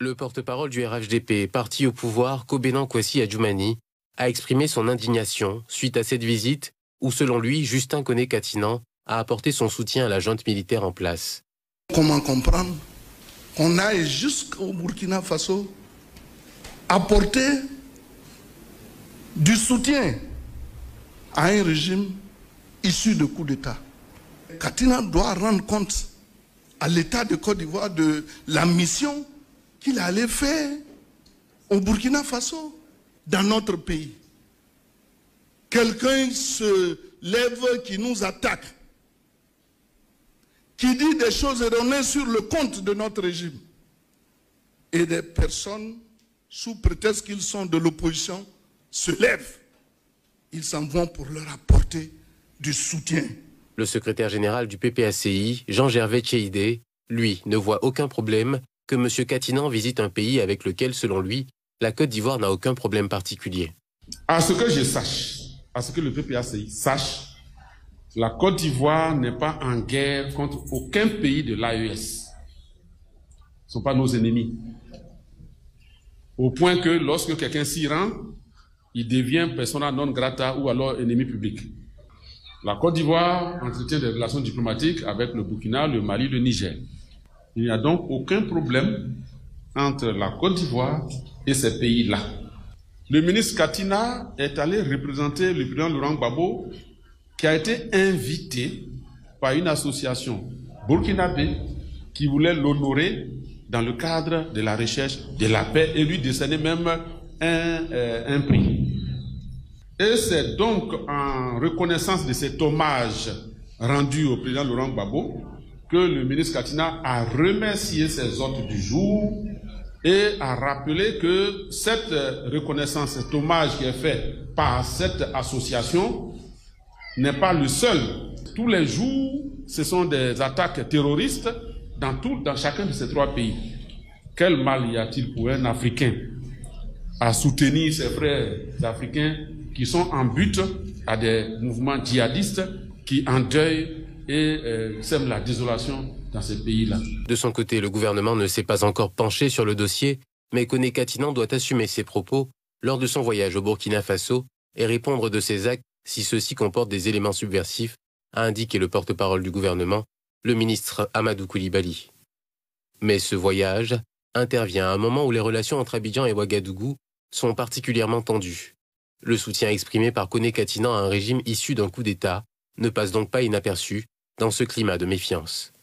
Le porte-parole du RHDP, parti au pouvoir, Kobenan Kwasi Adjoumani, a exprimé son indignation suite à cette visite où, selon lui, Justin Koné-Katinan a apporté son soutien à la junte militaire en place. Comment comprendre qu'on aille jusqu'au Burkina Faso apporter du soutien à un régime issu de coup d'État? Katinan doit rendre compte à l'État de Côte d'Ivoire de la mission qu'il allait faire au Burkina Faso, dans notre pays. Quelqu'un se lève qui nous attaque, qui dit des choses erronées sur le compte de notre régime. Et des personnes, sous prétexte qu'ils sont de l'opposition, se lèvent. Ils s'en vont pour leur apporter du soutien. Le secrétaire général du PPACI, Jean-Gervais Tchéidé, lui, ne voit aucun problème que M. Katinan visite un pays avec lequel, selon lui, la Côte d'Ivoire n'a aucun problème particulier. À ce que je sache, à ce que le PPACI sache, la Côte d'Ivoire n'est pas en guerre contre aucun pays de l'AES. Ce ne sont pas nos ennemis. Au point que lorsque quelqu'un s'y rend, il devient persona non grata ou alors ennemi public. La Côte d'Ivoire entretient des relations diplomatiques avec le Burkina, le Mali, le Niger. Il n'y a donc aucun problème entre la Côte d'Ivoire et ces pays-là. Le ministre Katina est allé représenter le président Laurent Gbagbo, qui a été invité par une association burkinabé qui voulait l'honorer dans le cadre de la recherche de la paix et lui décerner même un prix. Et c'est donc en reconnaissance de cet hommage rendu au président Laurent Gbagbo que le ministre Katina a remercié ses hôtes du jour et a rappelé que cette reconnaissance, cet hommage qui est fait par cette association n'est pas le seul. Tous les jours, ce sont des attaques terroristes dans chacun de ces trois pays. Quel mal y a-t-il pour un Africain à soutenir ses frères africains qui sont en but à des mouvements djihadistes qui endeuillent et sèment la désolation dans ces pays-là? De son côté, le gouvernement ne s'est pas encore penché sur le dossier, mais Koné-Katinan doit assumer ses propos lors de son voyage au Burkina Faso et répondre de ses actes si ceux-ci comportent des éléments subversifs, a indiqué le porte-parole du gouvernement, le ministre Amadou Koulibaly. Mais ce voyage intervient à un moment où les relations entre Abidjan et Ouagadougou sont particulièrement tendues. Le soutien exprimé par Koné-Katinan à un régime issu d'un coup d'État ne passe donc pas inaperçu dans ce climat de méfiance.